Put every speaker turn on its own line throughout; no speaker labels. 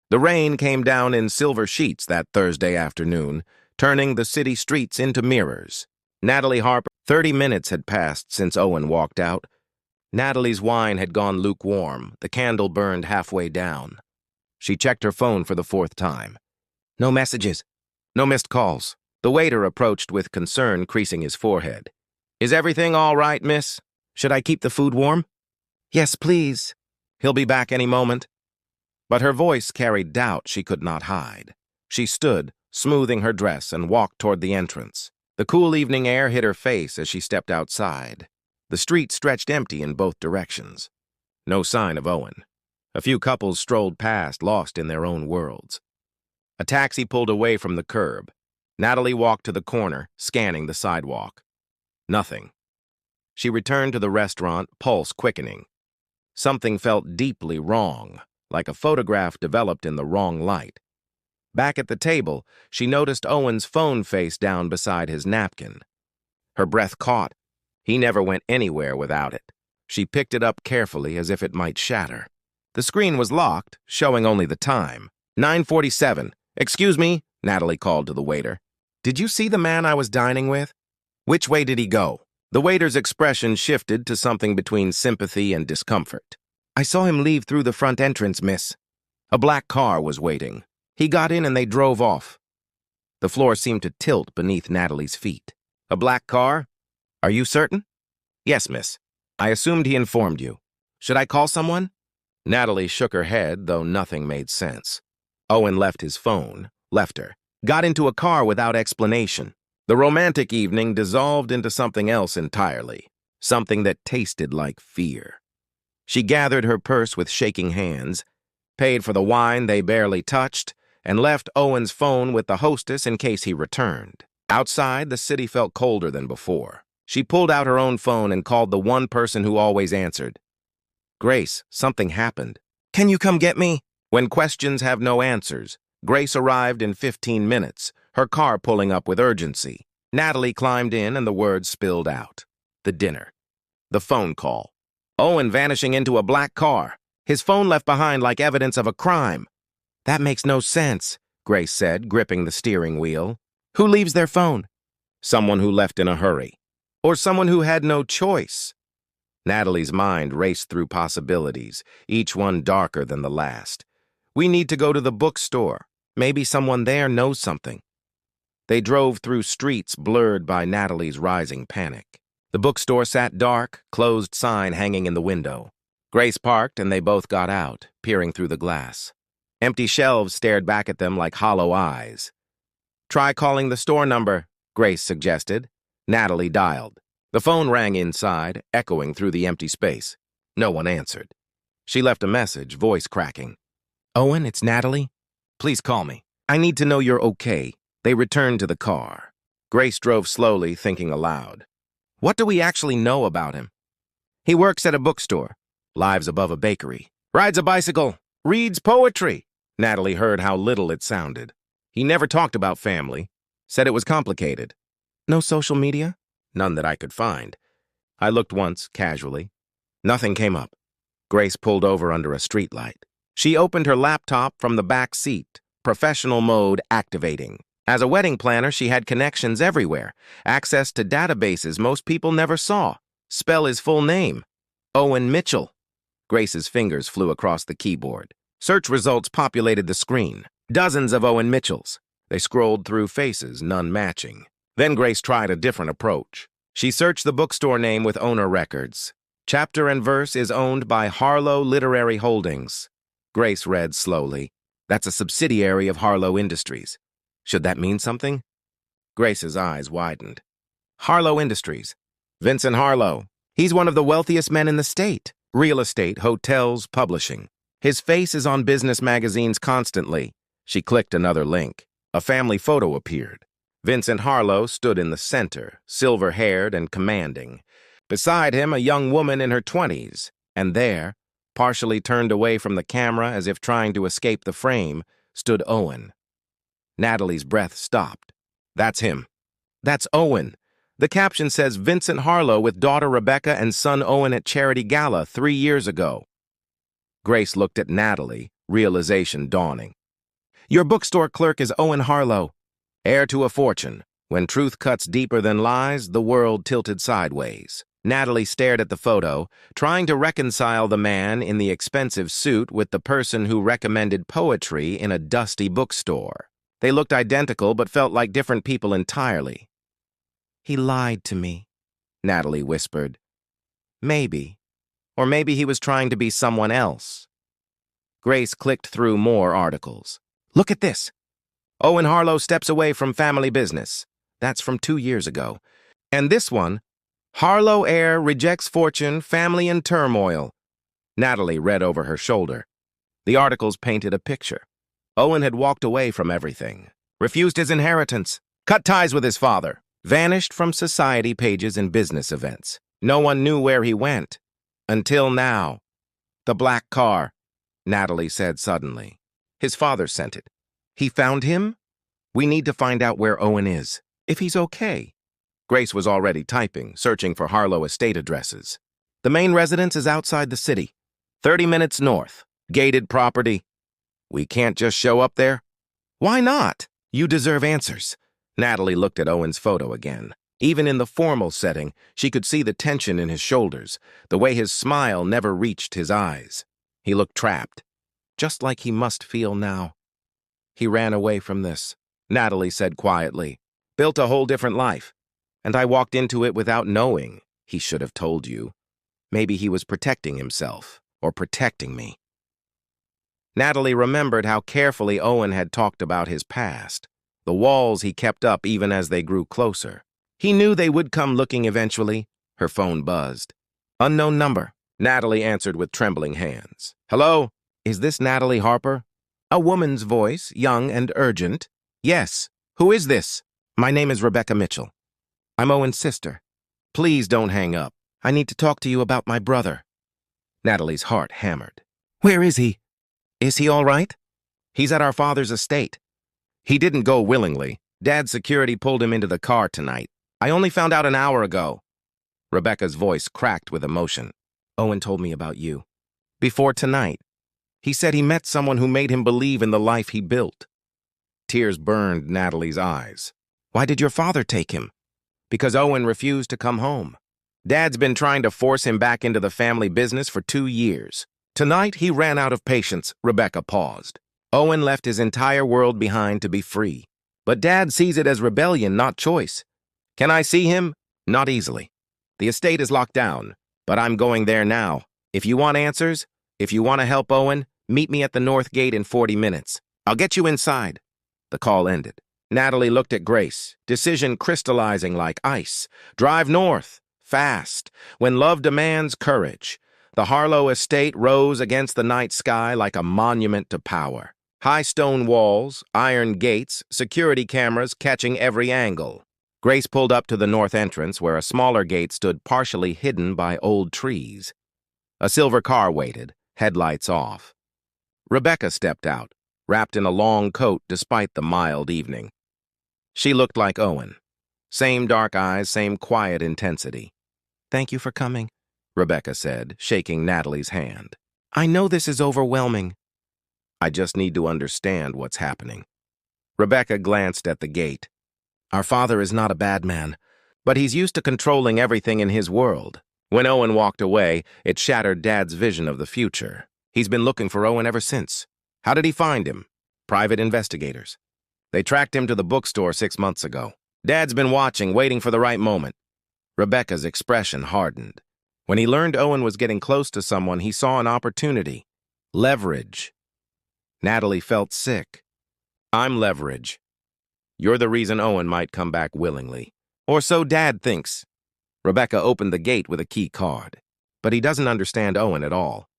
The rain came down in silver sheets that Thursday afternoon, turning the city streets into mirrors. Natalie Harper. 30 minutes had passed since Owen walked out. Natalie's wine had gone lukewarm, the candle burned halfway down. She checked her phone for the fourth time. No messages. No missed calls. The waiter approached with concern, creasing his forehead. Is everything all right, miss? Should I keep the food warm? Yes, please. He'll be back any moment. But her voice carried doubt she could not hide. She stood, smoothing her dress, and walked toward the entrance. The cool evening air hit her face as she stepped outside. The street stretched empty in both directions. No sign of Owen. A few couples strolled past, lost in their own worlds. A taxi pulled away from the curb. Natalie walked to the corner, scanning the sidewalk. Nothing. She returned to the restaurant, pulse quickening. Something felt deeply wrong, like a photograph developed in the wrong light. Back at the table, she noticed Owen's phone face down beside his napkin. Her breath caught. He never went anywhere without it. She picked it up carefully as if it might shatter. The screen was locked, showing only the time. 9:47. Excuse me, Natalie called to the waiter. Did you see the man I was dining with? Which way did he go? The waiter's expression shifted to something between sympathy and discomfort. I saw him leave through the front entrance, miss. A black car was waiting. He got in and they drove off. The floor seemed to tilt beneath Natalie's feet. A black car? Are you certain? Yes, miss. I assumed he informed you. Should I call someone? Natalie shook her head, though nothing made sense. Owen left his phone, left her, got into a car without explanation. The romantic evening dissolved into something else entirely, something that tasted like fear. She gathered her purse with shaking hands, paid for the wine they barely touched, and left Owen's phone with the hostess in case he returned. Outside, the city felt colder than before. She pulled out her own phone and called the one person who always answered. Grace, something happened. Can you come get me? When questions have no answers, Grace arrived in 15 minutes, her car pulling up with urgency. Natalie climbed in and the words spilled out. The dinner. The phone call. Owen vanishing into a black car. His phone left behind like evidence of a crime. That makes no sense, Grace said, gripping the steering wheel. Who leaves their phone? Someone who left in a hurry. Or someone who had no choice. Natalie's mind raced through possibilities, each one darker than the last. We need to go to the bookstore. Maybe someone there knows something. They drove through streets blurred by Natalie's rising panic. The bookstore sat dark, closed sign hanging in the window. Grace parked and they both got out, peering through the glass. Empty shelves stared back at them like hollow eyes. Try calling the store number, Grace suggested. Natalie dialed. The phone rang inside, echoing through the empty space. No one answered. She left a message, voice cracking. Owen, it's Natalie. Please call me. I need to know you're okay. They returned to the car. Grace drove slowly, thinking aloud. What do we actually know about him? He works at a bookstore, lives above a bakery, rides a bicycle, reads poetry. Natalie heard how little it sounded. He never talked about family, said it was complicated. No social media? None that I could find. I looked once, casually. Nothing came up. Grace pulled over under a streetlight. She opened her laptop from the back seat, professional mode activating. As a wedding planner, she had connections everywhere, access to databases most people never saw. Spell his full name. Owen Mitchell. Grace's fingers flew across the keyboard. Search results populated the screen. Dozens of Owen Mitchells. They scrolled through faces, none matching. Then Grace tried a different approach. She searched the bookstore name with owner records. Chapter and verse is owned by Harlow Literary Holdings. Grace read slowly. That's a subsidiary of Harlow Industries. Should that mean something? Grace's eyes widened. Harlow Industries. Vincent Harlow. He's one of the wealthiest men in the state. Real estate, hotels, publishing. His face is on business magazines constantly. She clicked another link. A family photo appeared. Vincent Harlow stood in the center, silver-haired and commanding. Beside him, a young woman in her 20s. And there, partially turned away from the camera as if trying to escape the frame, stood Owen. Natalie's breath stopped. That's him. That's Owen. The caption says Vincent Harlow with daughter Rebecca and son Owen at charity gala 3 years ago. Grace looked at Natalie, realization dawning. Your bookstore clerk is Owen Harlow, heir to a fortune. When truth cuts deeper than lies, the world tilted sideways. Natalie stared at the photo, trying to reconcile the man in the expensive suit with the person who recommended poetry in a dusty bookstore. They looked identical but felt like different people entirely. "He lied to me," Natalie whispered. "Maybe. Or maybe he was trying to be someone else." Grace clicked through more articles. "Look at this. Owen Harlow steps away from family business." That's from 2 years ago. And this one, "Harlow heir rejects fortune, family in turmoil." Natalie read over her shoulder. The articles painted a picture. Owen had walked away from everything, refused his inheritance, cut ties with his father, vanished from society pages and business events. No one knew where he went. Until now. "The black car," Natalie said suddenly. "His father sent it. He found him? We need to find out where Owen is, if he's okay." Grace was already typing, searching for Harlow estate addresses. "The main residence is outside the city, 30 minutes north, gated property." "We can't just show up there?" "Why not? You deserve answers." Natalie looked at Owen's photo again. Even in the formal setting, she could see the tension in his shoulders, the way his smile never reached his eyes. He looked trapped, just like he must feel now. "He ran away from this," Natalie said quietly. "Built a whole different life. And I walked into it without knowing. He should have told you. Maybe he was protecting himself, or protecting me." Natalie remembered how carefully Owen had talked about his past, the walls he kept up even as they grew closer. He knew they would come looking eventually. Her phone buzzed. "Unknown number," Natalie answered with trembling hands. "Hello? Is this Natalie Harper?" A woman's voice, young and urgent. "Yes. Who is this?" "My name is Rebecca Mitchell. I'm Owen's sister. Please don't hang up. I need to talk to you about my brother." Natalie's heart hammered. "Where is he? Is he all right?" "He's at our father's estate. He didn't go willingly. Dad's security pulled him into the car tonight. I only found out an hour ago." Rebecca's voice cracked with emotion. "Owen told me about you. Before tonight. He said he met someone who made him believe in the life he built." Tears burned Natalie's eyes. "Why did your father take him?" "Because Owen refused to come home. Dad's been trying to force him back into the family business for 2 years. Tonight, he ran out of patience." Rebecca paused. "Owen left his entire world behind to be free. But Dad sees it as rebellion, not choice. Can I see him? Not easily. The estate is locked down, but I'm going there now. If you want answers, if you want to help Owen, meet me at the North Gate in 40 minutes. I'll get you inside." The call ended. Natalie looked at Grace, decision crystallizing like ice. Drive north, fast, when love demands courage. The Harlow estate rose against the night sky like a monument to power. High stone walls, iron gates, security cameras catching every angle. Grace pulled up to the north entrance where a smaller gate stood partially hidden by old trees. A silver car waited, headlights off. Rebecca stepped out, wrapped in a long coat despite the mild evening. She looked like Owen. Same dark eyes, same quiet intensity. "Thank you for coming," Rebecca said, shaking Natalie's hand. "I know this is overwhelming." "I just need to understand what's happening." Rebecca glanced at the gate. "Our father is not a bad man, but he's used to controlling everything in his world. When Owen walked away, it shattered Dad's vision of the future. He's been looking for Owen ever since. How did he find him? Private investigators. They tracked him to the bookstore 6 months ago. Dad's been watching, waiting for the right moment." Rebecca's expression hardened. When he learned Owen was getting close to someone, he saw an opportunity. Leverage. Natalie felt sick. "I'm leverage. You're the reason Owen might come back willingly. Or so Dad thinks." Rebecca opened the gate with a key card. "But he doesn't understand Owen at all.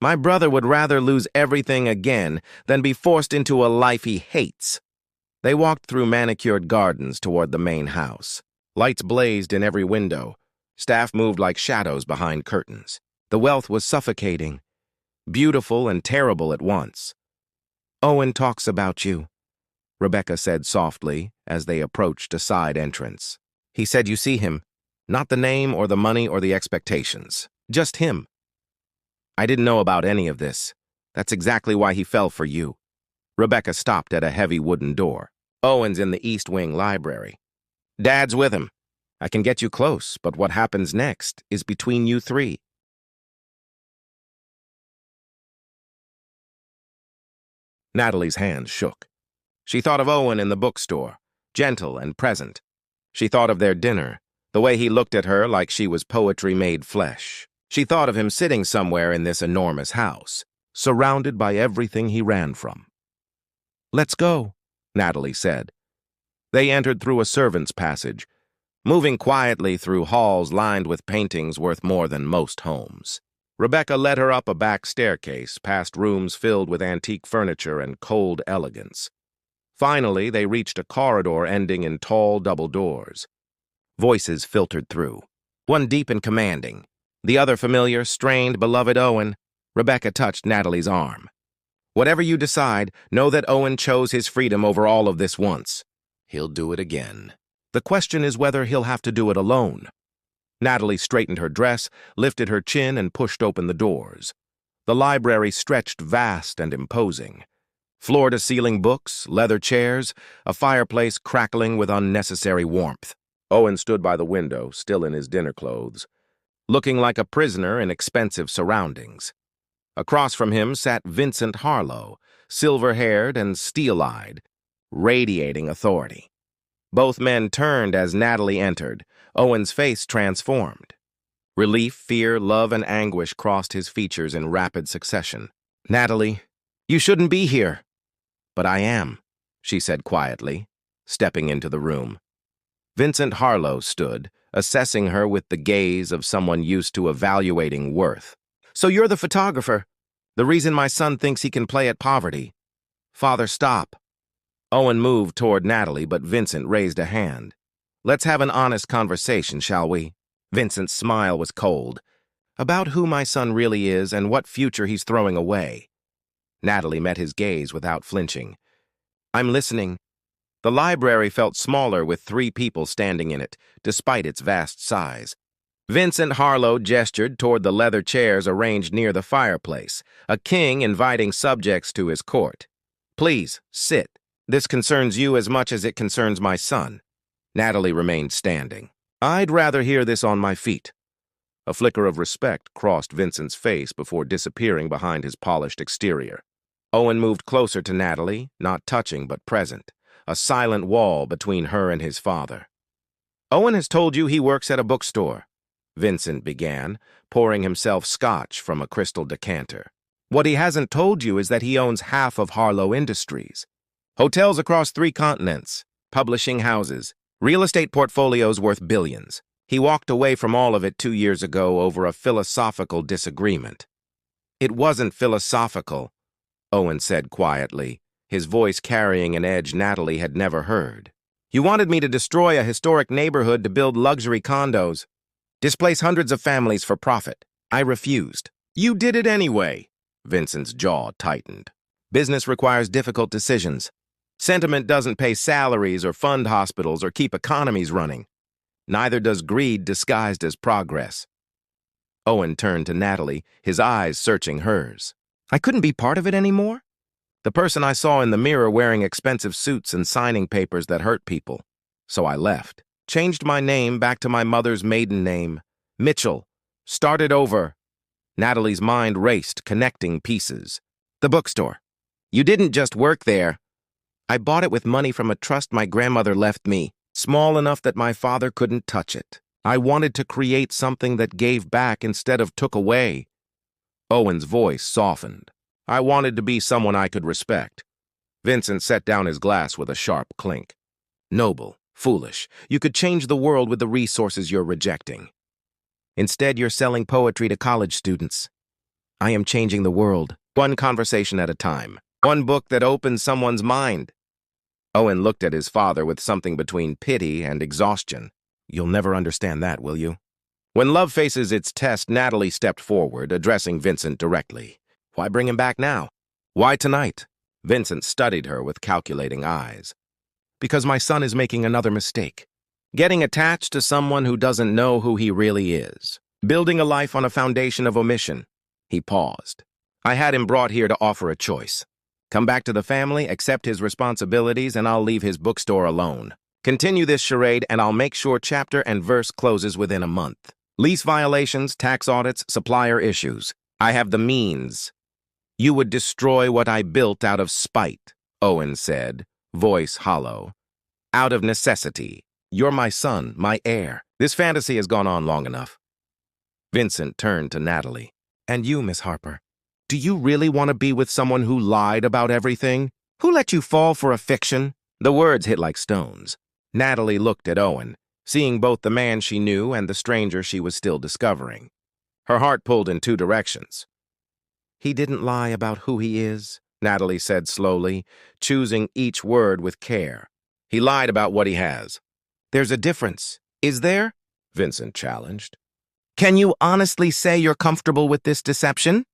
My brother would rather lose everything again than be forced into a life he hates." They walked through manicured gardens toward the main house. Lights blazed in every window. Staff moved like shadows behind curtains. The wealth was suffocating, beautiful and terrible at once. "Owen talks about you," Rebecca said softly as they approached a side entrance. "He said you see him. Not the name or the money or the expectations. Just him." "I didn't know about any of this. That's exactly why he fell for you." Rebecca stopped at a heavy wooden door. Owen's in the East Wing library. Dad's with him. I can get you close, but what happens next is between you three. Natalie's hands shook. She thought of Owen in the bookstore, gentle and present. She thought of their dinner, the way he looked at her like she was poetry made flesh. She thought of him sitting somewhere in this enormous house, surrounded by everything he ran from. "Let's go," Natalie said. They entered through a servant's passage, moving quietly through halls lined with paintings worth more than most homes. Rebecca led her up a back staircase, past rooms filled with antique furniture and cold elegance. Finally, they reached a corridor ending in tall double doors. Voices filtered through, one deep and commanding, the other familiar, strained, beloved Owen. Rebecca touched Natalie's arm. "Whatever you decide, know that Owen chose his freedom over all of this once. He'll do it again. The question is whether he'll have to do it alone." Natalie straightened her dress, lifted her chin, and pushed open the doors. The library stretched vast and imposing. Floor-to-ceiling books, leather chairs, a fireplace crackling with unnecessary warmth. Owen stood by the window, still in his dinner clothes, looking like a prisoner in expensive surroundings. Across from him sat Vincent Harlow, silver-haired and steel-eyed, radiating authority. Both men turned as Natalie entered. Owen's face transformed. Relief, fear, love, and anguish crossed his features in rapid succession. "Natalie, you shouldn't be here." "But I am," she said quietly, stepping into the room. Vincent Harlow stood, assessing her with the gaze of someone used to evaluating worth. "So you're the photographer. The reason my son thinks he can play at poverty." "Father, stop." Owen moved toward Natalie, but Vincent raised a hand. "Let's have an honest conversation, shall we?" Vincent's smile was cold. "About who my son really is and what future he's throwing away." Natalie met his gaze without flinching. "I'm listening." The library felt smaller with 3 people standing in it, despite its vast size. Vincent Harlow gestured toward the leather chairs arranged near the fireplace, a king inviting subjects to his court. "Please, sit. This concerns you as much as it concerns my son." Natalie remained standing. "I'd rather hear this on my feet." A flicker of respect crossed Vincent's face before disappearing behind his polished exterior. Owen moved closer to Natalie, not touching but present, a silent wall between her and his father. "Owen has told you he works at a bookstore," Vincent began, pouring himself scotch from a crystal decanter. "What he hasn't told you is that he owns half of Harlow Industries. Hotels across 3 continents, publishing houses, real estate portfolios worth billions. He walked away from all of it 2 years ago over a philosophical disagreement." "It wasn't philosophical," Owen said quietly, his voice carrying an edge Natalie had never heard. "You wanted me to destroy a historic neighborhood to build luxury condos, displace hundreds of families for profit. I refused." "You did it anyway." Vincent's jaw tightened. "Business requires difficult decisions. Sentiment doesn't pay salaries or fund hospitals or keep economies running. Neither does greed disguised as progress." Owen turned to Natalie, his eyes searching hers. "I couldn't be part of it anymore? The person I saw in the mirror wearing expensive suits and signing papers that hurt people. So I left. Changed my name back to my mother's maiden name, Mitchell. Started over." Natalie's mind raced, connecting pieces. "The bookstore. You didn't just work there. I bought it with money from a trust my grandmother left me, small enough that my father couldn't touch it. I wanted to create something that gave back instead of took away." Owen's voice softened. "I wanted to be someone I could respect." Vincent set down his glass with a sharp clink. "Noble, foolish. You could change the world with the resources you're rejecting. Instead, you're selling poetry to college students. I am changing the world, one conversation at a time, one book that opens someone's mind." Owen looked at his father with something between pity and exhaustion. "You'll never understand that, will you?" When love faces its test, Natalie stepped forward, addressing Vincent directly. "Why bring him back now? Why tonight?" Vincent studied her with calculating eyes. "Because my son is making another mistake. Getting attached to someone who doesn't know who he really is. Building a life on a foundation of omission." He paused. "I had him brought here to offer a choice. Come back to the family, accept his responsibilities, and I'll leave his bookstore alone. Continue this charade, and I'll make sure chapter and verse closes within a month. Lease violations, tax audits, supplier issues. I have the means. You would destroy what I built out of spite, Owen said, voice hollow. Out of necessity. You're my son, my heir. This fantasy has gone on long enough. Vincent turned to Natalie. And you, Miss Harper, do you really want to be with someone who lied about everything? Who let you fall for a fiction? The words hit like stones. Natalie looked at Owen, seeing both the man she knew and the stranger she was still discovering. Her heart pulled in two directions. He didn't lie about who he is, Natalie said slowly, choosing each word with care. He lied about what he has. There's a difference, is there? Vincent challenged. Can you honestly say you're comfortable with this deception?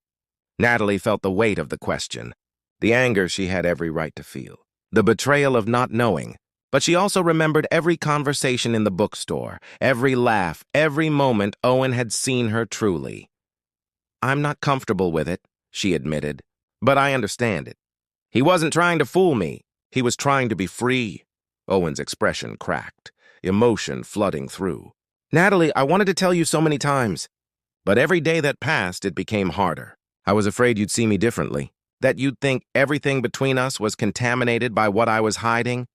Natalie felt the weight of the question, the anger she had every right to feel, the betrayal of not knowing. But she also remembered every conversation in the bookstore, every laugh, every moment Owen had seen her truly. I'm not comfortable with it, she admitted, but I understand it. He wasn't trying to fool me. He was trying to be free. Owen's expression cracked, emotion flooding through. Natalie, I wanted to tell you so many times, but every day that passed, it became harder. I was afraid you'd see me differently, that you'd think everything between us was contaminated by what I was hiding.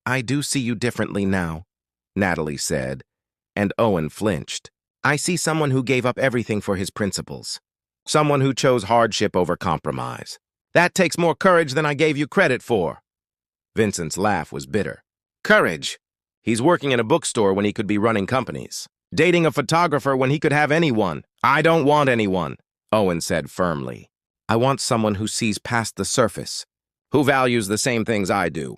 I do see you differently now, Natalie said, and Owen flinched. I see someone who gave up everything for his principles. Someone who chose hardship over compromise. That takes more courage than I gave you credit for. Vincent's laugh was bitter. Courage? He's working in a bookstore when he could be running companies. Dating a photographer when he could have anyone. I don't want anyone, Owen said firmly. I want someone who sees past the surface, who values the same things I do.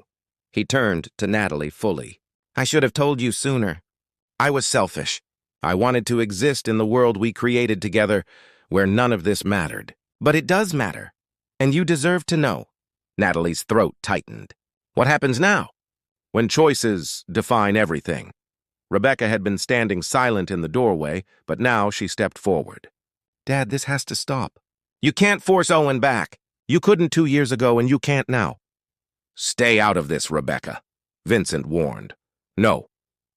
He turned to Natalie fully. I should have told you sooner. I was selfish. I wanted to exist in the world we created together where none of this mattered. But it does matter. And you deserve to know. Natalie's throat tightened. What happens now? When choices define everything. Rebecca had been standing silent in the doorway, but now she stepped forward. Dad, this has to stop. You can't force Owen back. You couldn't 2 years ago, and you can't now. Stay out of this, Rebecca, Vincent warned. No.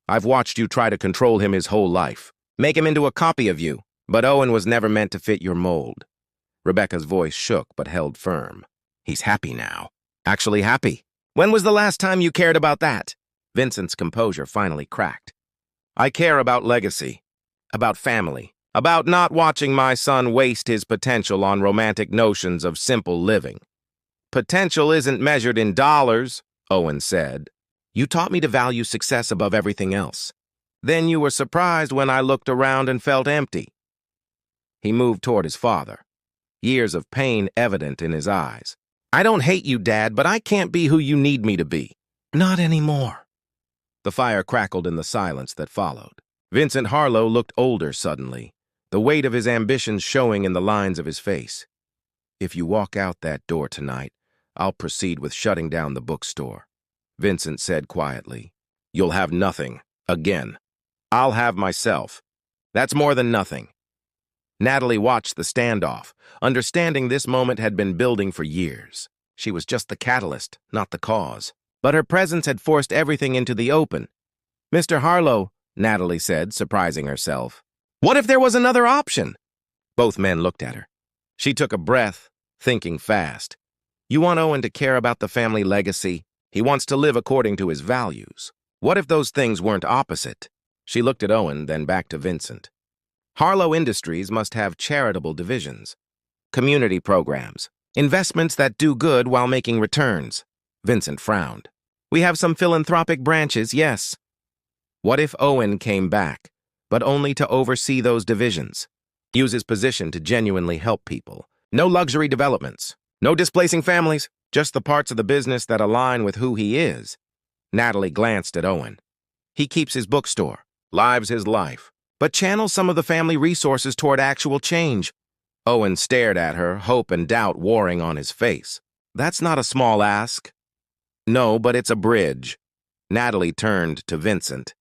I've watched you try to control him his whole life. Make him into a copy of you. But Owen was never meant to fit your mold. Rebecca's voice shook but held firm. He's happy now. Actually happy. When was the last time you cared about that? Vincent's composure finally cracked. I care about legacy, about family, about not watching my son waste his potential on romantic notions of simple living. Potential isn't measured in dollars, Owen said. You taught me to value success above everything else. Then you were surprised when I looked around and felt empty. He moved toward his father, years of pain evident in his eyes. I don't hate you, Dad, but I can't be who you need me to be. Not anymore. The fire crackled in the silence that followed. Vincent Harlow looked older suddenly, the weight of his ambitions showing in the lines of his face. If you walk out that door tonight, I'll proceed with shutting down the bookstore, Vincent said quietly. You'll have nothing, again. I'll have myself. That's more than nothing. Natalie watched the standoff, understanding this moment had been building for years. She was just the catalyst, not the cause. But her presence had forced everything into the open. Mr. Harlow, Natalie said, surprising herself. What if there was another option? Both men looked at her. She took a breath, thinking fast. You want Owen to care about the family legacy. He wants to live according to his values. What if those things weren't opposite? She looked at Owen, then back to Vincent. Harlow Industries must have charitable divisions, community programs, investments that do good while making returns. Vincent frowned. We have some philanthropic branches, yes. What if Owen came back, but only to oversee those divisions? Use his position to genuinely help people. No luxury developments, no displacing families, just the parts of the business that align with who he is. Natalie glanced at Owen. He keeps his bookstore, lives his life, but channels some of the family resources toward actual change. Owen stared at her, hope and doubt warring on his face. That's not a small ask. No, but it's a bridge. Natalie turned to Vincent.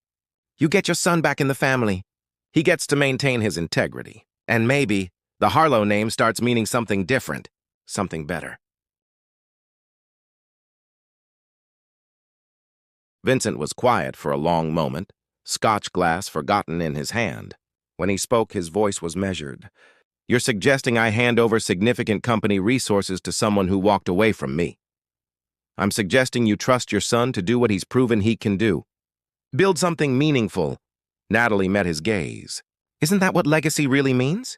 You get your son back in the family. He gets to maintain his integrity. And maybe the Harlow name starts meaning something different, something better. Vincent was quiet for a long moment, scotch glass forgotten in his hand. When he spoke, his voice was measured. "You're suggesting I hand over significant company resources to someone who walked away from me. I'm suggesting you trust your son to do what he's proven he can do. Build something meaningful." Natalie met his gaze. "Isn't that what legacy really means?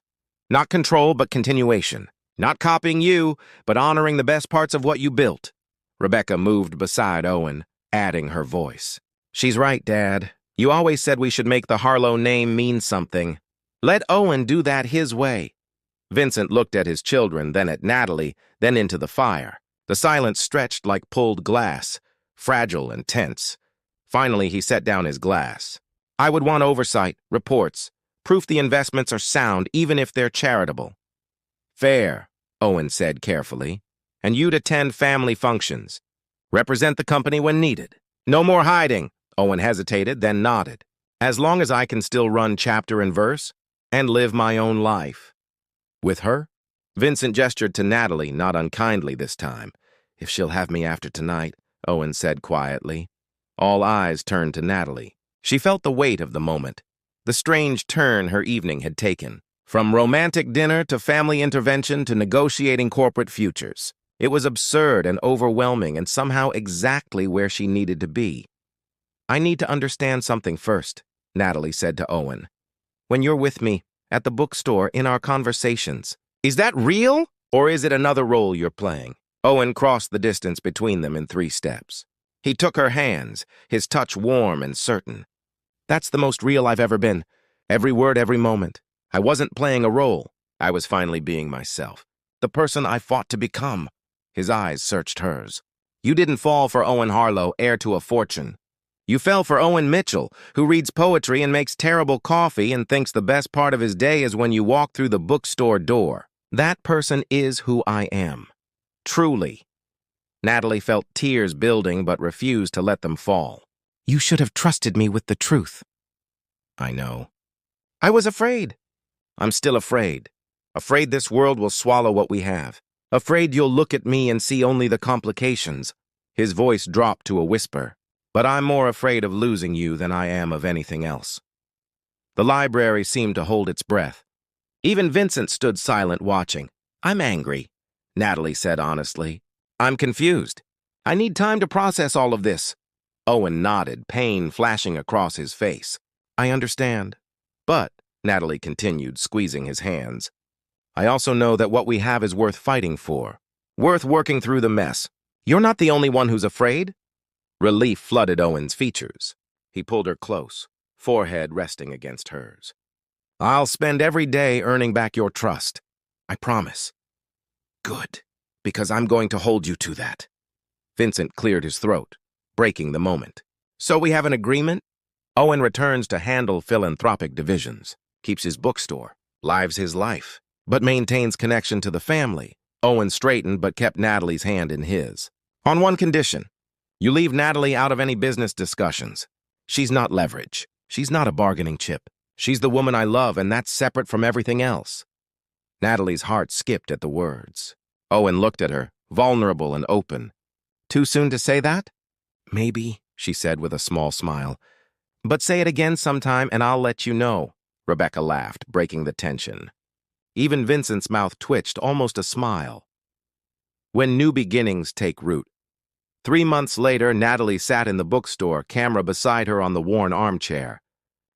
Not control, but continuation. Not copying you, but honoring the best parts of what you built." Rebecca moved beside Owen, adding her voice. "She's right, Dad. You always said we should make the Harlow name mean something. Let Owen do that his way." Vincent looked at his children, then at Natalie, then into the fire. The silence stretched like pulled glass, fragile and tense. Finally, he set down his glass. "I would want oversight, reports, proof the investments are sound, even if they're charitable." "Fair," Owen said carefully. "And you'd attend family functions. Represent the company when needed. No more hiding." Owen hesitated, then nodded. "As long as I can still run chapter and verse and live my own life." "With her?" Vincent gestured to Natalie, not unkindly this time. "If she'll have me after tonight," Owen said quietly. All eyes turned to Natalie. She felt the weight of the moment, the strange turn her evening had taken. From romantic dinner to family intervention to negotiating corporate futures. It was absurd and overwhelming and somehow exactly where she needed to be. "I need to understand something first," Natalie said to Owen. "When you're with me, at the bookstore, in our conversations, is that real, or is it another role you're playing?" Owen crossed the distance between them in 3 steps. He took her hands, his touch warm and certain. "That's the most real I've ever been. Every word, every moment. I wasn't playing a role. I was finally being myself. The person I fought to become." His eyes searched hers. "You didn't fall for Owen Harlow, heir to a fortune. You fell for Owen Mitchell, who reads poetry and makes terrible coffee and thinks the best part of his day is when you walk through the bookstore door. That person is who I am. Truly." Natalie felt tears building but refused to let them fall. "You should have trusted me with the truth." "I know. I was afraid. I'm still afraid. Afraid this world will swallow what we have. Afraid you'll look at me and see only the complications." His voice dropped to a whisper. "But I'm more afraid of losing you than I am of anything else." The library seemed to hold its breath. Even Vincent stood silent, watching. "I'm angry," Natalie said honestly. "I'm confused. I need time to process all of this." Owen nodded, pain flashing across his face. "I understand. But," Natalie continued, squeezing his hands, "I also know that what we have is worth fighting for, worth working through the mess. You're not the only one who's afraid." Relief flooded Owen's features. He pulled her close, forehead resting against hers. "I'll spend every day earning back your trust. I promise." "Good, because I'm going to hold you to that." Vincent cleared his throat, breaking the moment. "So we have an agreement?" Owen returns to handle philanthropic divisions, keeps his bookstore, lives his life, but maintains connection to the family. Owen straightened but kept Natalie's hand in his. "On one condition. You leave Natalie out of any business discussions. She's not leverage. She's not a bargaining chip. She's the woman I love, and that's separate from everything else." Natalie's heart skipped at the words. Owen looked at her, vulnerable and open. "Too soon to say that?" "Maybe," she said with a small smile. "But say it again sometime and I'll let you know." Rebecca laughed, breaking the tension. Even Vincent's mouth twitched, almost a smile. When new beginnings take root. 3 months later, Natalie sat in the bookstore, camera beside her on the worn armchair.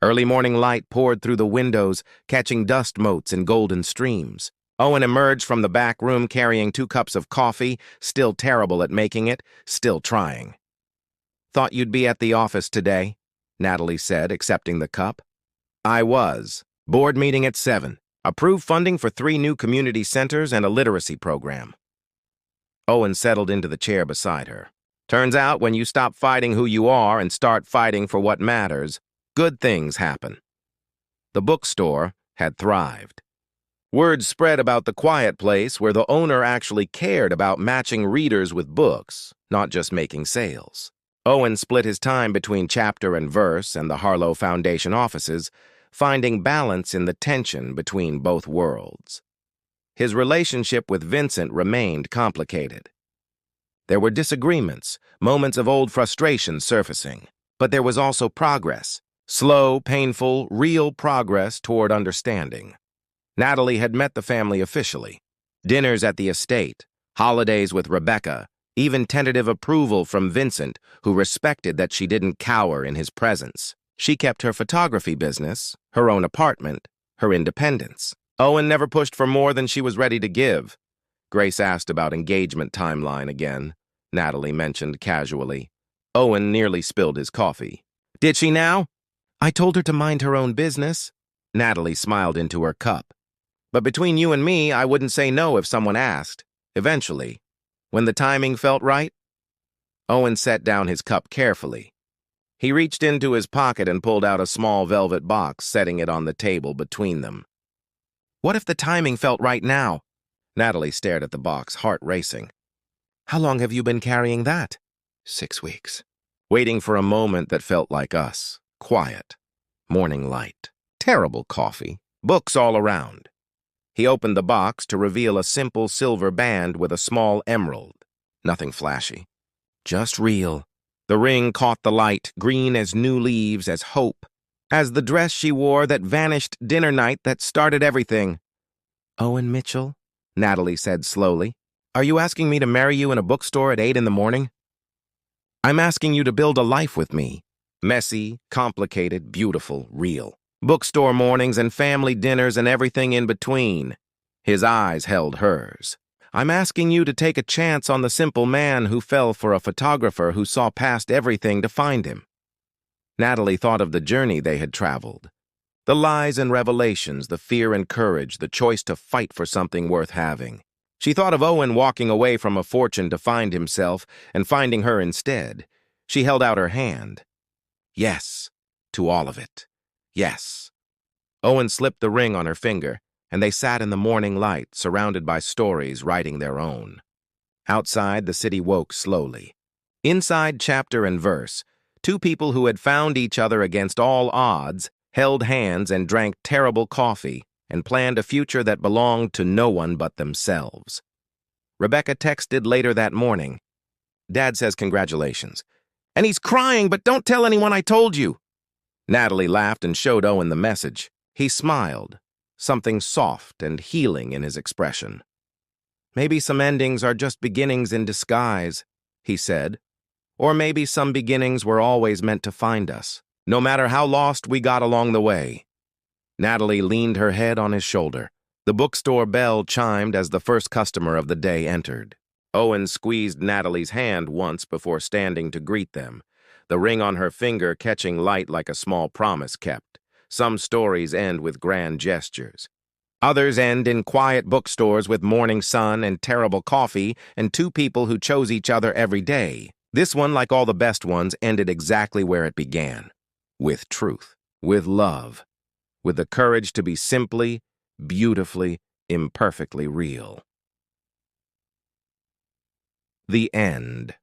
Early morning light poured through the windows, catching dust motes in golden streams. Owen emerged from the back room carrying 2 cups of coffee, still terrible at making it, still trying. "Thought you'd be at the office today," Natalie said, accepting the cup. "I was. Board meeting at 7. Approved funding for 3 new community centers and a literacy program." Owen settled into the chair beside her. "Turns out when you stop fighting who you are and start fighting for what matters, good things happen." The bookstore had thrived. Word spread about the quiet place where the owner actually cared about matching readers with books, not just making sales. Owen split his time between chapter and verse and the Harlow Foundation offices, finding balance in the tension between both worlds. His relationship with Vincent remained complicated. There were disagreements, moments of old frustration surfacing. But there was also progress. Slow, painful, real progress toward understanding. Natalie had met the family officially. Dinners at the estate, holidays with Rebecca, even tentative approval from Vincent, who respected that she didn't cower in his presence. She kept her photography business, her own apartment, her independence. Owen never pushed for more than she was ready to give. Grace asked about engagement timeline again, Natalie mentioned casually. Owen nearly spilled his coffee. Did she now? I told her to mind her own business. Natalie smiled into her cup. But between you and me, I wouldn't say no if someone asked. Eventually. When the timing felt right? Owen set down his cup carefully. He reached into his pocket and pulled out a small velvet box, setting it on the table between them. What if the timing felt right now? Natalie stared at the box, heart racing. How long have you been carrying that? 6 weeks. Waiting for a moment that felt like us. Quiet. Morning light. Terrible coffee. Books all around. He opened the box to reveal a simple silver band with a small emerald. Nothing flashy. Just real. The ring caught the light, green as new leaves, as hope. As the dress she wore that vanished dinner night that started everything. Owen Mitchell? Natalie said slowly. Are you asking me to marry you in a bookstore at 8 in the morning? I'm asking you to build a life with me. Messy, complicated, beautiful, real. Bookstore mornings and family dinners and everything in between. His eyes held hers. I'm asking you to take a chance on the simple man who fell for a photographer who saw past everything to find him. Natalie thought of the journey they had traveled. The lies and revelations, the fear and courage, the choice to fight for something worth having. She thought of Owen walking away from a fortune to find himself and finding her instead. She held out her hand. Yes, to all of it. Yes. Owen slipped the ring on her finger, and they sat in the morning light, surrounded by stories writing their own. Outside, the city woke slowly. Inside chapter and verse, two people who had found each other against all odds held hands and drank terrible coffee and planned a future that belonged to no one but themselves. Rebecca texted later that morning. Dad says congratulations. And he's crying, but don't tell anyone I told you. Natalie laughed and showed Owen the message. He smiled, something soft and healing in his expression. Maybe some endings are just beginnings in disguise, he said. Or maybe some beginnings were always meant to find us, no matter how lost we got along the way. Natalie leaned her head on his shoulder. The bookstore bell chimed as the first customer of the day entered. Owen squeezed Natalie's hand once before standing to greet them, the ring on her finger catching light like a small promise kept. Some stories end with grand gestures. Others end in quiet bookstores with morning sun and terrible coffee and two people who chose each other every day. This one, like all the best ones, ended exactly where it began. With truth, with love, with the courage to be simply, beautifully, imperfectly real. The end.